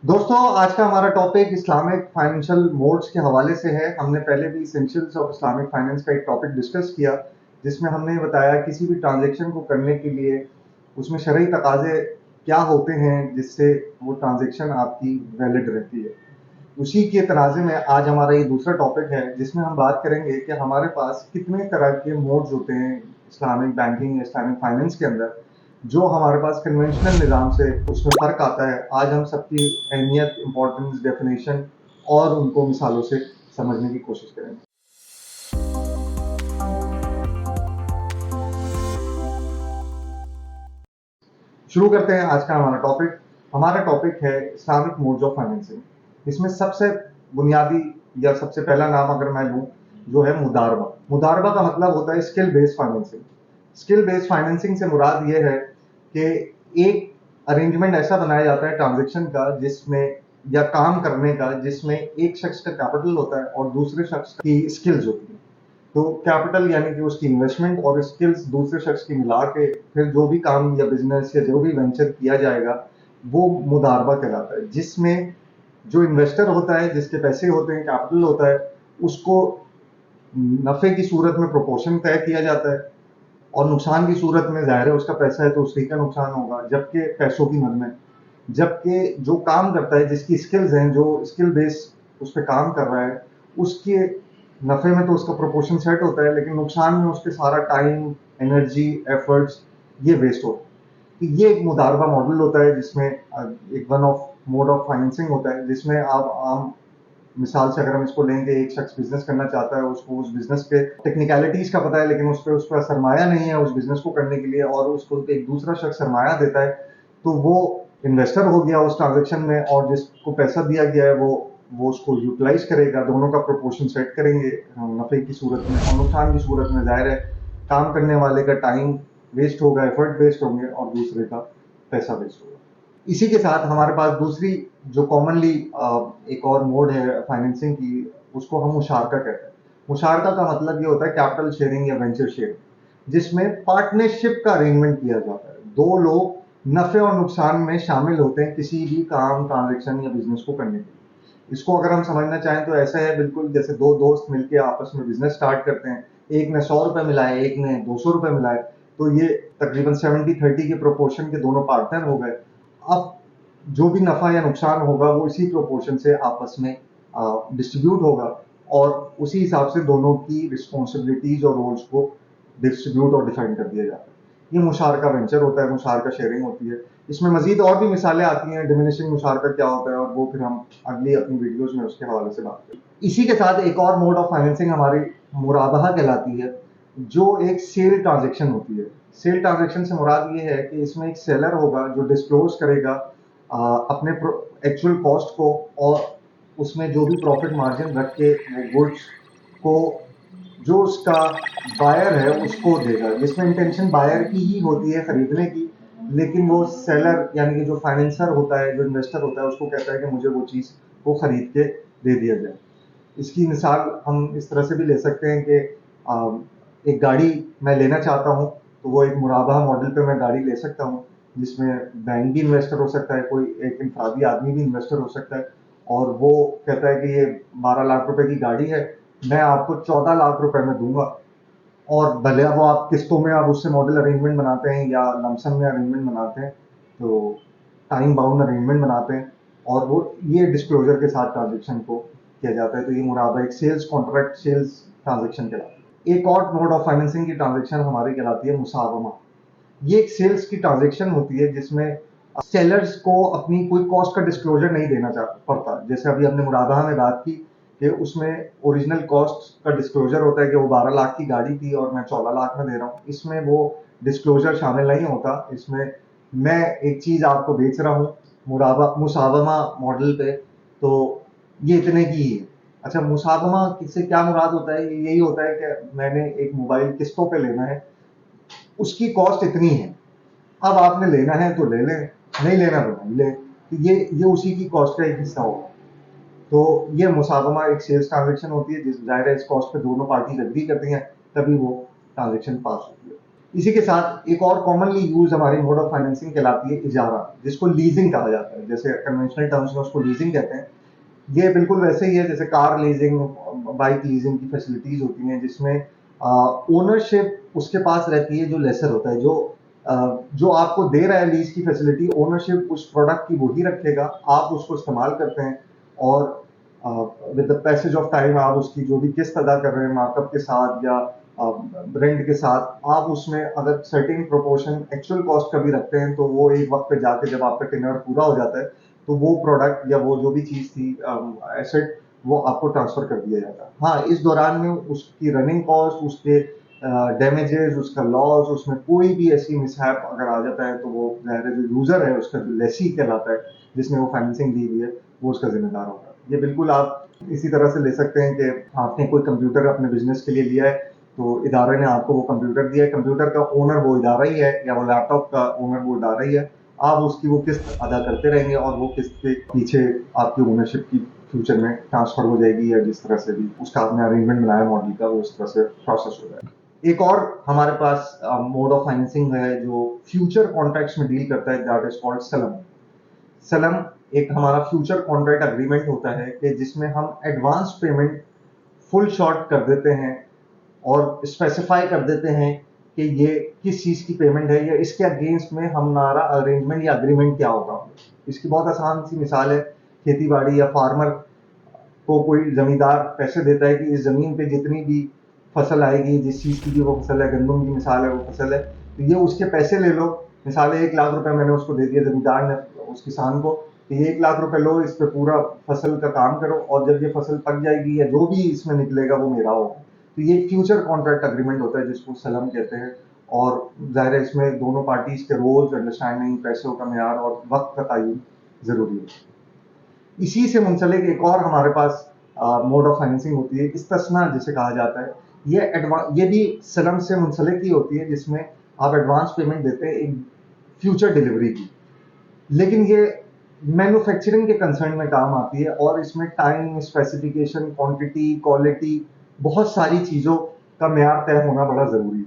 दोस्तों, आज का हमारा टॉपिक इस्लामिक फाइनेंशियल मोड्स के हवाले से है। हमने पहले भी एसेंशियल्स ऑफ इस्लामिक फाइनेंस का एक टॉपिक डिस्कस किया, जिसमें हमने बताया किसी भी ट्रांजैक्शन को करने के लिए उसमें शरई तकाज़े क्या होते हैं, जिससे वो ट्रांजैक्शन आपकी वैलिड रहती है। उसी के तनाज़े में आज हमारा ये दूसरा टॉपिक है, जिसमें हम बात करेंगे कि हमारे पास कितने तरह के मोड्स होते हैं इस्लामिक बैंकिंग, इस्लामिक फाइनेंस के अंदर, जो हमारे पास कन्वेंशनल निज़ाम से उसमें फ़र्क आता है। आज हम सबकी अहमियत, इम्पोर्टेंस, डेफिनेशन और उनको मिसालों से समझने की कोशिश करेंगे। शुरू करते हैं आज का हमारा टॉपिक। हमारा टॉपिक है इस्लामिक मोड्स ऑफ फाइनेंसिंग। इसमें सबसे बुनियादी या सबसे पहला नाम अगर मैं लूँ, जो है मुदारबा। मुदारबा का मतलब होता है skill based financing. Skill based financing से मुराद ये है कि एक अरेंजमेंट ऐसा बनाया जाता है ट्रांजेक्शन का, जिसमें या काम करने का, जिसमें एक शख्स का कैपिटल होता है और दूसरे शख्स की स्किल्स होती है। तो कैपिटल यानी कि उसकी इन्वेस्टमेंट और स्किल्स दूसरे शख्स की मिला के फिर जो भी काम या बिजनेस या जो भी वेंचर किया जाएगा, वो मुदारबा कहलाता है। जिसमें जो इन्वेस्टर होता है, जिसके पैसे होते हैं, कैपिटल होता है, उसको नफे की सूरत में प्रोपोर्शन तय किया जाता है और नुकसान की सूरत में जाहिर है उसका पैसा है तो उसी का नुकसान होगा, जबकि पैसों की मद में। जबकि जो काम करता है, जिसकी स्किल्स हैं, जो स्किल बेस उस पर काम कर रहा है, उसके नफे में तो उसका प्रोपोर्शन सेट होता है, लेकिन नुकसान में उसके सारा टाइम, एनर्जी, एफर्ट्स ये वेस्ट होता है। तो ये एक मुदारबा मॉडल होता है, जिसमें एक one of mode of financing होता है, जिसमें आप आम मिसाल से अगर हम इसको लेंगे, एक शख्स बिजनेस करना चाहता है, उसको उस बिजनेस के टेक्निकलिटीज का पता है, लेकिन उसका सरमाया नहीं है उस बिजनेस को करने के लिए, और उसको एक दूसरा शख्स सरमाया देता है, तो वो इन्वेस्टर हो गया उस ट्रांजेक्शन में, और जिसको पैसा दिया गया है वो उसको यूटिलाइज करेगा। दोनों का प्रोपोर्शन सेट करेंगे नफे की सूरत में, और नुकसान की सूरत में जाहिर है काम करने वाले का टाइम वेस्ट होगा, एफर्ट वेस्ट होंगे, और दूसरे का पैसा वेस्ट होगा। इसी के साथ हमारे पास दूसरी जो कॉमनली एक और मोड है फाइनेंसिंग की, उसको हम मुशारका कहते हैं। मुशारका का मतलब ये होता है कैपिटल शेयरिंग या वेंचर शेयरिंग, जिसमें पार्टनरशिप का अरेंजमेंट किया जाता है। दो लोग नफे और नुकसान में शामिल होते हैं किसी भी काम, ट्रांजेक्शन या बिजनेस को करने के लिए। इसको अगर हम समझना चाहें तो ऐसा है बिल्कुल जैसे दो दोस्त मिलकर आपस में बिजनेस स्टार्ट करते हैं। एक ने 100 रुपए मिलाए, एक ने 200 रुपए मिलाए, तो ये तकरीबन 70-30 के प्रोपोर्शन के दोनों पार्टनर हो गए। अब जो भी नफा या नुकसान होगा वो इसी प्रोपोर्शन से आपस में डिस्ट्रीब्यूट होगा, और उसी हिसाब से दोनों की रिस्पॉन्सिबिलिटीज और रोल्स को डिस्ट्रीब्यूट और डिफाइन कर दिया जाता है। ये मुशारका वेंचर होता है, मुशारका शेयरिंग होती है। इसमें मजीद और भी मिसालें आती हैं, डिमिनिशिंग मुशारका क्या होता है, और वो फिर हम अगली अपनी वीडियोज में उसके हवाले से बात करें। इसी के साथ एक और मोड ऑफ फाइनेंसिंग हमारी मुराबाहा कहलाती है, जो एक सेल ट्रांजेक्शन होती है। सेल ट्रांजेक्शन से मुराद ये है कि इसमें एक सेलर होगा जो डिस्क्लोज करेगा अपने एक्चुअल कॉस्ट को, और उसमें जो भी प्रॉफिट मार्जिन रख के वो गुड्स को जो उसका बायर है उसको देगा, जिसमें इंटेंशन बायर की ही होती है खरीदने की, लेकिन वो सेलर यानी कि जो फाइनेंसर होता है, जो इन्वेस्टर होता है, उसको कहता है कि मुझे वो चीज़ को खरीद के दे दिया जाए। इसकी मिसाल हम इस तरह से भी ले सकते हैं कि एक गाड़ी मैं लेना चाहता हूँ, तो वो एक मुराबाहा मॉडल पे मैं गाड़ी ले सकता हूँ, जिसमें बैंक भी इन्वेस्टर हो सकता है, कोई एक इंफरादी आदमी भी इन्वेस्टर हो सकता है, और वो कहता है कि ये 12 लाख रुपए की गाड़ी है, मैं आपको 14 लाख रुपए में दूंगा। और भले वो आप किस्तों में आप उससे मॉडल अरेंजमेंट बनाते हैं या लमसम में अरेंजमेंट बनाते हैं, तो टाइम बाउंड अरेंजमेंट बनाते हैं, और वो ये डिस्क्लोजर के साथ ट्रांजेक्शन को किया जाता है। तो ये मुराबा एक सेल्स कॉन्ट्रैक्ट, सेल्स ट्रांजेक्शन कहलाता है। एक और मोड ऑफ फाइनेंसिंग की ट्रांजेक्शन हमारी कहलाती है मुसावमा। ये एक सेल्स की ट्रांजेक्शन होती है, जिसमें सेलर्स को अपनी कोई कॉस्ट का डिस्क्लोजर नहीं देना पड़ता। जैसे अभी हमने मुराबाहा में बात की कि उसमें ओरिजिनल कॉस्ट का डिस्क्लोजर होता है कि वो 12 लाख की गाड़ी थी और मैं 14 लाख में दे रहा हूँ। इसमें वो डिस्क्लोजर शामिल नहीं होता। इसमें मैं एक चीज आपको बेच रहा हूँ मुराबा मुसावमा मॉडल पे, तो ये इतने की ही है। अच्छा, मुसावमा से क्या मुराद होता है? यही होता है कि मैंने एक मोबाइल किस्तों पे लेना है, उसकी कॉस्ट इतनी है, अब आपने लेना है तो ले लें, नहीं लेना तो नहीं ले। तो ये उसी की कॉस्ट का एक हिस्सा होगा। तो ये मुसावमा एक सेल्स ट्रांजेक्शन होती है, जिस जाहिर है इस कॉस्ट पे दोनों पार्टीज एग्री करती हैं, तभी वो ट्रांजेक्शन पास होती है। इसी के साथ एक और कॉमनली यूज हमारी मोड ऑफ फाइनेंसिंग कहलाती है इजारा, जिसको लीजिंग कहा जाता है। जैसे कन्वेंशनल टर्म्स में उसको लीजिंग कहते हैं। ये बिल्कुल वैसे ही है जैसे कार लीजिंग, बाइक लीजिंग की फैसिलिटीज होती हैं, जिसमें ओनरशिप उसके पास रहती है जो लेसर होता है, जो आपको दे रहा है लीज की फैसिलिटी, ओनरशिप उस प्रोडक्ट की वो ही रखेगा, आप उसको इस्तेमाल करते हैं और with the passage of time आप उसकी जो भी किस्त अदा कर रहे हैं मार्कअप के साथ या रेंट के साथ, आप उसमें अगर सर्टेन प्रोपोर्शन एक्चुअल कॉस्ट का भी रखते हैं तो वो एक वक्त पे जाके जब आपका टेन्योर पूरा हो जाता है तो वो प्रोडक्ट या वो जो भी चीज़ थी, एसेट, वो आपको ट्रांसफर कर दिया जाता है। हाँ, इस दौरान में उसकी रनिंग कॉस्ट, उसके डैमेजेस, उसका लॉस, उसमें कोई भी ऐसी मिसहैप अगर आ जाता है तो वो ज़ाहिर है जो यूज़र है उसका जो लेसी कहलाता है, जिसने वो फाइनेंसिंग दी हुई है, वो उसका जिम्मेदार होगा। ये बिल्कुल आप इसी तरह से ले सकते हैं कि आपने कोई कंप्यूटर अपने बिजनेस के लिए लिया है, तो इदारे ने आपको वो कंप्यूटर दिया है, कंप्यूटर का ओनर वो इदारा ही है या वो लैपटॉप का ओनर वो इदारा ही है। आप उसकी वो किस्त अदा करते रहेंगे और वो किस्त के पीछे आपकी ओनरशिप की फ्यूचर में ट्रांसफर हो जाएगी, या जिस तरह से भी उसका आपने अरेंजमेंट बनाया मॉडल का, वो उस तरह से प्रोसेस हो जाएगा। एक और हमारे पास मोड ऑफ फाइनेंसिंग है जो फ्यूचर कॉन्ट्रैक्ट्स में डील करता है, दैट इज कॉल्ड सलम। सलम एक हमारा फ्यूचर कॉन्ट्रैक्ट अग्रीमेंट होता है कि जिसमें हम एडवांस पेमेंट फुल शॉर्ट कर देते हैं और स्पेसिफाई कर देते हैं कि ये किस चीज़ की पेमेंट है या इसके अगेंस्ट में हमारा अरेंजमेंट या अग्रीमेंट क्या होगा। इसकी बहुत आसान सी मिसाल है, खेती बाड़ी या फार्मर को कोई जमींदार पैसे देता है कि इस ज़मीन पे जितनी भी फसल आएगी, जिस चीज़ की भी वो फसल है, गंदम की मिसाल है वो फसल है, तो ये उसके पैसे ले लो। मिसाल है 1 लाख रुपए मैंने उसको दे दिया ज़मींदार ने उस किसान को, कि ये 1 लाख रुपए लो, इस पे पूरा फसल का काम करो और जब ये फसल पक जाएगी या जो भी इसमें निकलेगा वो मेरा होगा। तो ये फ्यूचर कॉन्ट्रैक्ट अग्रीमेंट होता है जिसको सलम कहते हैं। और ज़ाहिर है इसमें दोनों पार्टीज के रोल्स, अंडरस्टैंडिंग, पैसों का मेयार और वक्त का तयन ज़रूरी है। इसी से मुंसलिक एक और हमारे पास मोड ऑफ फाइनेंसिंग होती है, इस्तिस्ना जिसे कहा जाता है। ये भी सलम से मुंसलिक ही होती है, जिसमें आप एडवांस पेमेंट देते हैं एक फ्यूचर डिलीवरी की, लेकिन ये मैन्युफैक्चरिंग के कंसर्न में काम आती है और इसमें टाइम, स्पेसिफिकेशन, क्वांटिटी, क्वालिटी, बहुत सारी चीज़ों का मेयार तय होना बड़ा ज़रूरी है।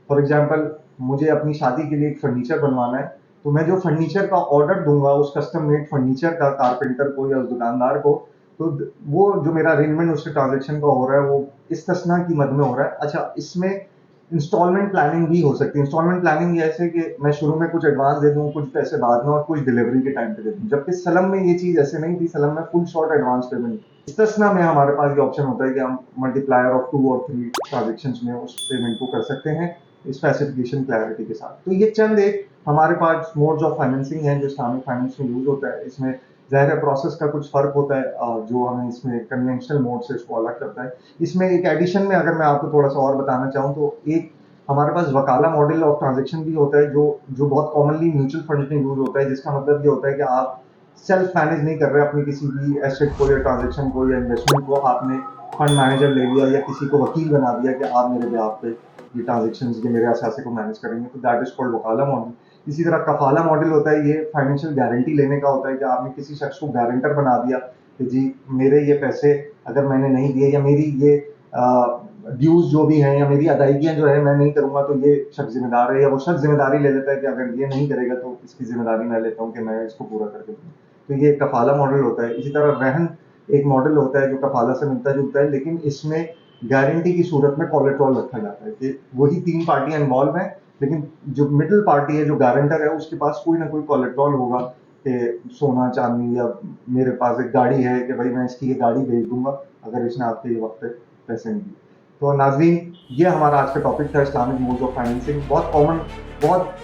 फॉर एग्जाम्पल, मुझे अपनी शादी के लिए एक फर्नीचर बनवाना है, तो मैं जो फर्नीचर का ऑर्डर दूंगा उस कस्टम मेड फर्नीचर का कारपेंटर को या उस दुकानदार को, तो वो जो मेरा अरेंजमेंट उसके ट्रांजेक्शन का हो रहा है वो इस्तिस्ना की मद में हो रहा है। अच्छा, इसमें इंस्टॉलमेंट प्लानिंग भी हो सकती है। इंस्टॉलमेंट प्लानिंग ये ऐसे कि मैं शुरू में कुछ एडवांस दे दूं, कुछ पैसे बाद में और कुछ डिलीवरी के टाइम पे दे दूं, जबकि सलम में ये चीज़ ऐसे नहीं थी। सलम में फुल शॉर्ट एडवांस पेमेंट। इस्तिस्ना में हमारे पास ये ऑप्शन होता है कि हम मल्टीप्लायर ऑफ 2 और 3 ट्रांजेक्शंस में उस पेमेंट को कर सकते हैं स्पेसिफिकेशन क्लैरिटी के साथ। तो ये चंद एक हमारे पास मोड्स ऑफ फाइनेंसिंग है जो इस्लामिक फाइनेंस में यूज होता है। इसमें ज़ाहिर है प्रोसेस का कुछ फ़र्क होता है जो हमें इसमें कन्वेंशनल मोड से इसको अलग करता है। इसमें एक एडिशन में अगर मैं आपको थोड़ा सा और बताना चाहूँ तो एक हमारे पास वकाला मॉडल ऑफ ट्रांजेक्शन भी होता है जो बहुत कॉमनली म्यूचुअल फंड में यूज होता है, जिसका मतलब ये होता है कि आप सेल्फ मैनेज नहीं कर रहे अपनी किसी भी एसेट को या ट्रांजेक्शन को या इन्वेस्टमेंट को, आपने फंड मैनेजर ले लिया या किसी को वकील बना दिया कि आप मेरे बिहाफ पे ये ट्रांजेक्शन ये मेरे असासे को मैनेज करेंगे, तो दैट इज कॉल्ड वकाला मॉडल। इसी तरह कफाला मॉडल होता है, ये फाइनेंशियल गारंटी लेने का होता है कि आपने किसी शख्स को गारंटर बना दिया कि जी मेरे ये पैसे अगर मैंने नहीं दिए या मेरी ये ड्यूज जो भी हैं या मेरी अदायगियां जो है मैं नहीं करूंगा तो ये शख्स जिम्मेदार है, या वो शख्स जिम्मेदारी ले लेता है कि अगर ये नहीं करेगा तो इसकी जिम्मेदारी मैं लेता हूँ कि मैं इसको पूरा करके दूँ। तो ये कफाला मॉडल होता है। इसी तरह रहन एक मॉडल होता है जो कफाला से मिलता जुलता है, लेकिन इसमें गारंटी की सूरत में कोलेट्रल रखा जाता है कि वही 3 पार्टियां इन्वॉल्व हैं, लेकिन जो मिडिल पार्टी है, जो गारंटर है, उसके पास कोई ना कोई कोलेट्रल होगा कि सोना चांदी, या मेरे पास एक गाड़ी है कि भाई मैं इसकी ये गाड़ी भेज दूंगा अगर इसने आपके ये वक्त पे पैसे नहीं दिए। तो नाज़रीन, ये हमारा आज का टॉपिक था, इस्लामिक मोड्स ऑफ फाइनेंसिंग। बहुत कॉमन, बहुत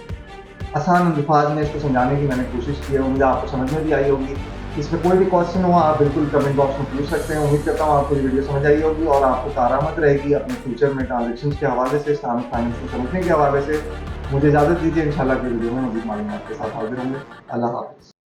आसान अल्फाज में इसको समझाने की मैंने कोशिश की है, उम्मीद आपको समझ में भी आई होगी। इसमें कोई भी क्वेश्चन हो आप बिल्कुल कमेंट बॉक्स में पूछ सकते हैं। उम्मीद करता हूँ आपको ये वीडियो समझ आई होगी और आपको कारआमद रहेगी अपने फ्यूचर में ट्रांजेक्शन के हवाले से, इस्लामिक फाइनेंस को समझने के हवाले से। मुझे इजाज़त दीजिए, इंशाल्लाह अगली वीडियो में मज़ीद मालूमात के साथ हाजिर होंगे। अल्लाह हाफ़िज़।